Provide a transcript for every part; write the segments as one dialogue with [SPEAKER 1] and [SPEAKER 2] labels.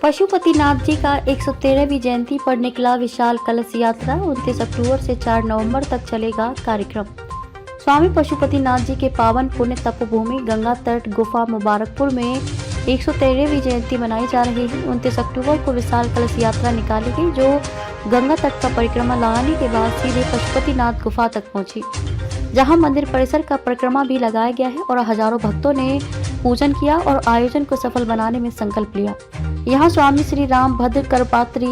[SPEAKER 1] पशुपतिनाथ जी का 113वीं जयंती पर निकला विशाल कलश यात्रा 29 अक्टूबर से 4 नवंबर तक चलेगा कार्यक्रम। स्वामी पशुपतिनाथ जी के पावन पुण्य तपोभूमि गंगा तट गुफा मुबारकपुर में 113वीं जयंती मनाई जा रही है। 29 अक्टूबर को विशाल कलश यात्रा निकाली गई, जो गंगा तट का परिक्रमा लगाने के बाद सीधे पशुपतिनाथ गुफा तक पहुंची, जहां मंदिर परिसर का परिक्रमा भी लगाया गया है और हजारों भक्तों ने पूजन किया और आयोजन को सफल बनाने में संकल्प लिया। यहाँ स्वामी श्री राम भद्र करपात्री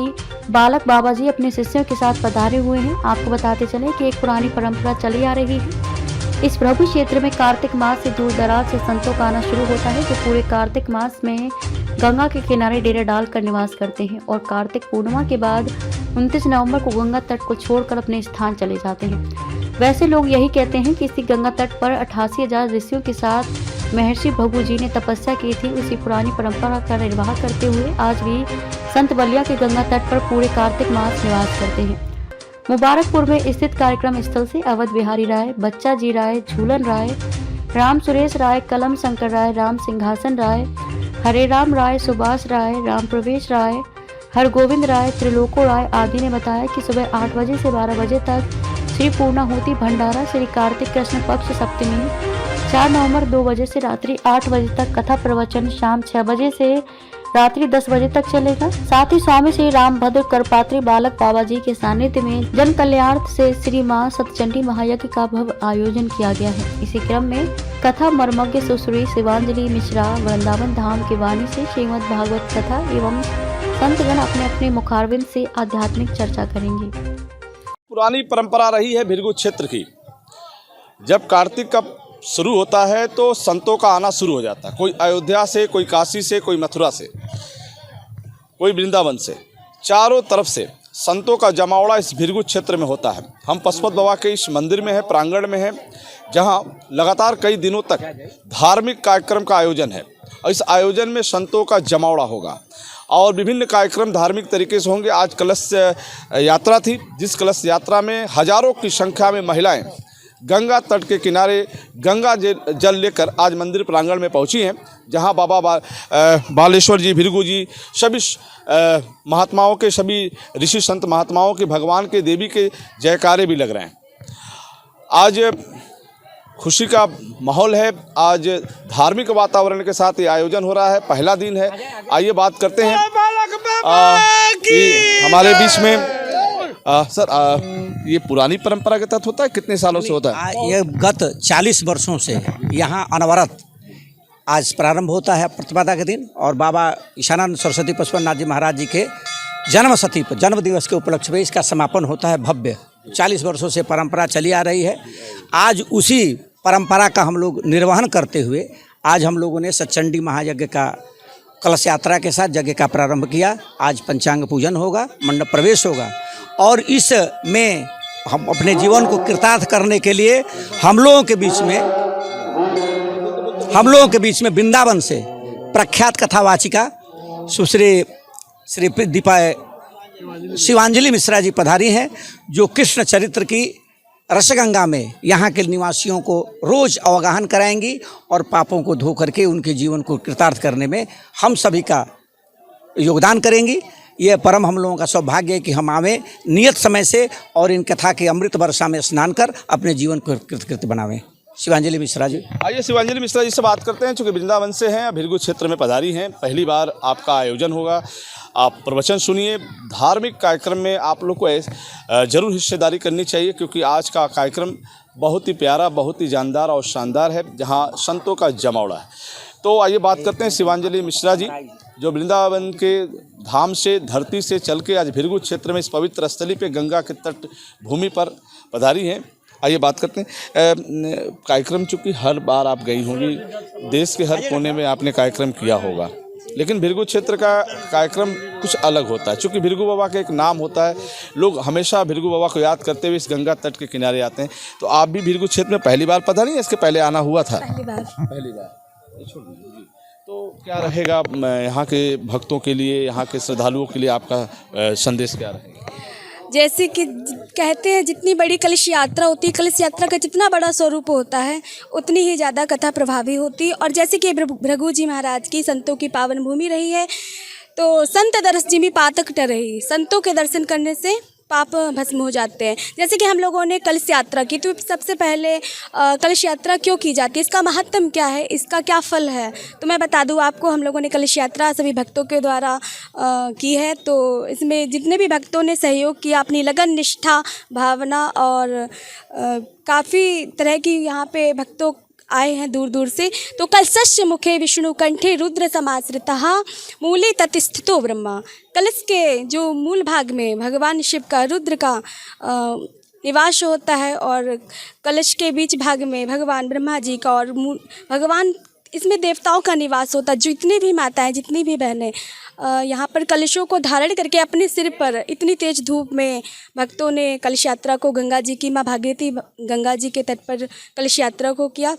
[SPEAKER 1] बालक बाबा जी अपने शिष्यों के साथ पधारे हुए हैं। आपको बताते चले कि एक पुरानी परंपरा चली आ रही है। इस प्रभु क्षेत्र में कार्तिक मास से दूर दराज से संतों का आना शुरू होता है, जो पूरे कार्तिक मास में गंगा के किनारे डेरे डालकर निवास करते हैं और कार्तिक पूर्णिमा के बाद 29 नवंबर को गंगा तट को छोड़कर अपने स्थान चले जाते हैं। वैसे लोग यही कहते हैं कि इसी गंगा तट पर 88,000 ऋषियों के साथ महर्षि भृगु जी ने तपस्या की थी। उसी पुरानी परंपरा का निर्वाह करते हुए आज भी संत बलिया के गंगा तट पर पूरे कार्तिक मास निवास करते हैं। मुबारकपुर में स्थित कार्यक्रम स्थल से अवध बिहारी राय, बच्चा जी राय, झूलन राय, राम सुरेश राय, कलम शंकर राय, राम सिंहासन राय, हरे राम राय, सुभाष राय, राम प्रवेश राय, हरगोविंद राय, त्रिलोको राय आदि ने बताया कि सुबह 8 बजे से 12 बजे तक श्री पूर्णाहुति भंडारा, श्री कार्तिक कृष्ण पक्ष सप्तमी 4 नवंबर 2 बजे से रात्रि 8 बजे तक कथा प्रवचन, शाम 6 बजे से रात्रि 10 बजे तक चलेगा। साथ ही स्वामी श्री राम भद्र करपात्री बालक बाबा जी के सानिध्य में जन कल्याणार्थ से श्री मां सतचंडी महायज्ञ का भव्य आयोजन किया गया है। इसी क्रम में कथा मर्मज्ञ सुश्री शिवांजलि मिश्रा वृंदावन धाम की वाणी से श्रीमद् भागवत कथा एवं संतगण अपने अपने मुखारविंद से आध्यात्मिक चर्चा करेंगे।
[SPEAKER 2] पुरानी परंपरा रही है भृगु क्षेत्र की। जब कार्तिक का शुरू होता है तो संतों का आना शुरू हो जाता है। कोई अयोध्या से, कोई काशी से, कोई मथुरा से, कोई वृंदावन से, चारों तरफ से संतों का जमावड़ा इस भृगु क्षेत्र में होता है। हम पशुपत बाबा के इस मंदिर में है, प्रांगण में है, जहां लगातार कई दिनों तक धार्मिक कार्यक्रम का आयोजन है और इस आयोजन में संतों का जमावड़ा होगा और विभिन्न कार्यक्रम धार्मिक तरीके से होंगे। आज कलश यात्रा थी, जिस कलश यात्रा में हजारों की संख्या में महिलाएं गंगा तट के किनारे गंगा जल लेकर आज मंदिर प्रांगण में पहुंची हैं, जहां बाबा बालेश्वर जी, भृगु जी, सभी महात्माओं के, सभी ऋषि संत महात्माओं के, भगवान के, देवी के जयकारे भी लग रहे हैं। आज खुशी का माहौल है। आज धार्मिक वातावरण के साथ ये आयोजन हो रहा है। पहला दिन है। आइए बात करते हैं हमारे बीच में सर, ये पुरानी परंपरा के तहत होता है, कितने सालों से होता है?
[SPEAKER 3] ये गत 40 वर्षों से यहाँ अनवरत आज प्रारंभ होता है प्रतिपदा के दिन, और बाबा ईशानंद सरस्वती पशुपतिनाथ जी महाराज जी के जन्म दिवस के उपलक्ष्य में इसका समापन होता है भव्य। 40 वर्षों से परंपरा चली आ रही है। आज उसी परंपरा का हम लोग निर्वहन करते हुए आज हम लोगों ने सतचंडी महायज्ञ का कलश यात्रा के साथ यज्ञ का प्रारंभ किया। आज पंचांग पूजन होगा, मंडप प्रवेश होगा और इस में हम अपने जीवन को कृतार्थ करने के लिए हम लोगों के बीच में वृंदावन से प्रख्यात कथावाचिका सुश्री श्री दीपा शिवांजलि मिश्रा जी पधारी हैं, जो कृष्ण चरित्र की रसगंगा में यहाँ के निवासियों को रोज अवगाहन कराएंगी और पापों को धो करके उनके जीवन को कृतार्थ करने में हम सभी का योगदान करेंगी। ये परम हम लोगों का सौभाग्य है कि हम आवें नियत समय से और इन कथा के अमृत वर्षा में स्नान कर अपने जीवन को कृतकृत्य बनावें। शिवांजलि मिश्रा जी।
[SPEAKER 2] आइए शिवांजलि मिश्रा जी से बात करते हैं, चूँकि वृंदावन से हैं, भृगु क्षेत्र में पधारी हैं, पहली बार आपका आयोजन होगा। आप प्रवचन सुनिए। धार्मिक कार्यक्रम में आप लोग को जरूर हिस्सेदारी करनी चाहिए, क्योंकि आज का कार्यक्रम बहुत ही प्यारा, बहुत ही जानदार और शानदार है, जहाँ संतों का जमावड़ा है। तो आइए बात करते हैं शिवांजलि मिश्रा जी, जो वृंदावन के धाम से, धरती से चल के आज भृगु क्षेत्र में इस पवित्र स्थली पे गंगा के तट भूमि पर पधारी हैं। आइए बात करते हैं। कार्यक्रम चूँकि हर बार आप गई होंगी, देश के हर कोने में आपने कार्यक्रम किया होगा, लेकिन भृगु क्षेत्र का कार्यक्रम कुछ अलग होता है। चूँकि भृगु बाबा का एक नाम होता है, लोग हमेशा भृगु बाबा को याद करते हुए इस गंगा तट के किनारे आते हैं। तो आप भी भृगु क्षेत्र में पहली बार पधारी हैं, इसके पहले आना हुआ था? पहली बार। तो क्या रहेगा यहाँ के भक्तों के लिए, यहाँ के श्रद्धालुओं के लिए आपका संदेश क्या रहेगा?
[SPEAKER 4] जैसे कि कहते हैं जितनी बड़ी कलश यात्रा होती है, कलश यात्रा का जितना बड़ा स्वरूप होता है उतनी ही ज़्यादा कथा प्रभावी होती है। और जैसे कि भृगु जी महाराज की संतों की पावन भूमि रही है, तो संत दरस जिमि पातक टरही, संतों के दर्शन करने से पाप भस्म हो जाते हैं। जैसे कि हम लोगों ने कलश यात्रा की, तो सबसे पहले कलश यात्रा क्यों की जाती है, इसका महत्व क्या है, इसका क्या फल है, तो मैं बता दूं आपको। हम लोगों ने कलश यात्रा सभी भक्तों के द्वारा की है। तो इसमें जितने भी भक्तों ने सहयोग किया, अपनी लगन, निष्ठा, भावना और काफ़ी तरह की यहाँ पे भक्तों आए हैं दूर दूर से। तो कलशस्य मुखे विष्णु कंठे रुद्र समाश्रितः मूले ततिस्थितो ब्रह्मा। कलश के जो मूल भाग में भगवान शिव का, रुद्र का निवास होता है और कलश के बीच भाग में भगवान ब्रह्मा जी का और भगवान, इसमें देवताओं का निवास होता है। जितनी भी माताएं, जितनी भी बहनें यहाँ पर कलशों को धारण करके अपने सिर पर इतनी तेज धूप में भक्तों ने कलश यात्रा को, गंगा जी की, माँ भागीरथी गंगा जी के तट पर कलश यात्रा को किया।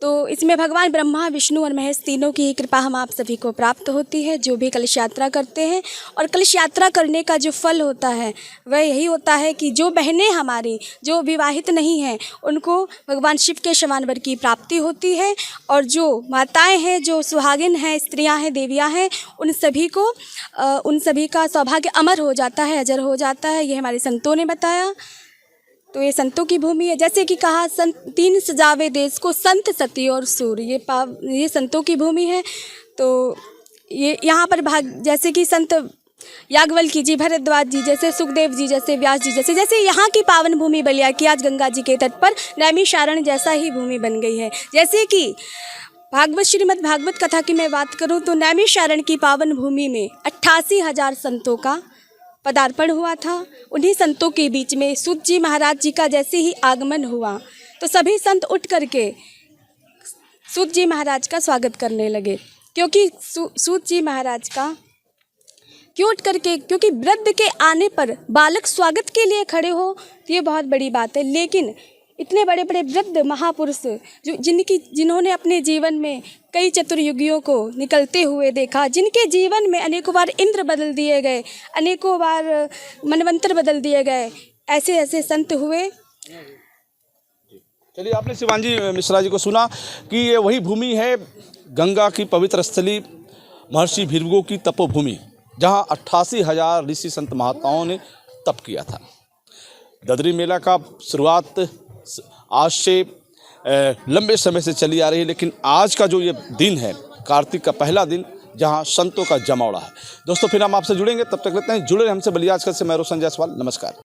[SPEAKER 4] तो इसमें भगवान ब्रह्मा, विष्णु और महेश तीनों की ही कृपा हम आप सभी को प्राप्त होती है, जो भी कलश यात्रा करते हैं। और कलश यात्रा करने का जो फल होता है वह यही होता है कि जो बहनें हमारी जो विवाहित नहीं हैं उनको भगवान शिव के समान वर की प्राप्ति होती है, और जो माताएं हैं, जो सुहागिन हैं, स्त्रियां हैं, देवियां हैं, उन सभी का सौभाग्य अमर हो जाता है, अजर हो जाता है। ये हमारे संतों ने बताया। तो ये संतों की भूमि है। जैसे कि कहा, संत तीन सजावे देश को, संत, सती और सूर, ये संतों की भूमि है। तो ये यहाँ पर जैसे कि संत याज्ञवल्क्य जी, भरद्वाज जी जैसे, सुखदेव जी जैसे, व्यास जी जैसे यहाँ की पावन भूमि बलिया की आज गंगा जी के तट पर नैमिषारण्य जैसा ही भूमि बन गई है। जैसे कि भागवत, श्रीमद् भागवत कथा की मैं बात करूँ तो नैमिषारण्य की पावन भूमि में 88,000 संतों का पदार्पण हुआ था। उन्हीं संतों के बीच में सूत जी महाराज जी का जैसे ही आगमन हुआ तो सभी संत उठ करके सूत जी महाराज का स्वागत करने लगे। क्योंकि सूत जी महाराज का क्यों उठ करके, क्योंकि वृद्ध के आने पर बालक स्वागत के लिए खड़े हो तो ये बहुत बड़ी बात है। लेकिन इतने बड़े बड़े वृद्ध महापुरुष जिन्होंने अपने जीवन में कई चतुर्युगियों को निकलते हुए देखा, जिनके जीवन में अनेकों बार इंद्र बदल दिए गए, अनेकों बार मनवंतर बदल दिए गए, ऐसे ऐसे संत हुए।
[SPEAKER 2] चलिए, आपने शिवांजी मिश्रा जी को सुना कि ये वही भूमि है, गंगा की पवित्र स्थली, महर्षि भृगु की तपोभूमि, जहाँ 88,000 ऋषि संत महात्माओं ने तप किया था। ददरी मेला का शुरुआत आज से लंबे समय से चली आ रही है, लेकिन आज का जो ये दिन है, कार्तिक का पहला दिन, जहां संतों का जमावड़ा है। दोस्तों, फिर हम आपसे जुड़ेंगे, तब तक रहते हैं जुड़े हमसे। बलिया आजकल से मैं रोशन जायसवाल, नमस्कार।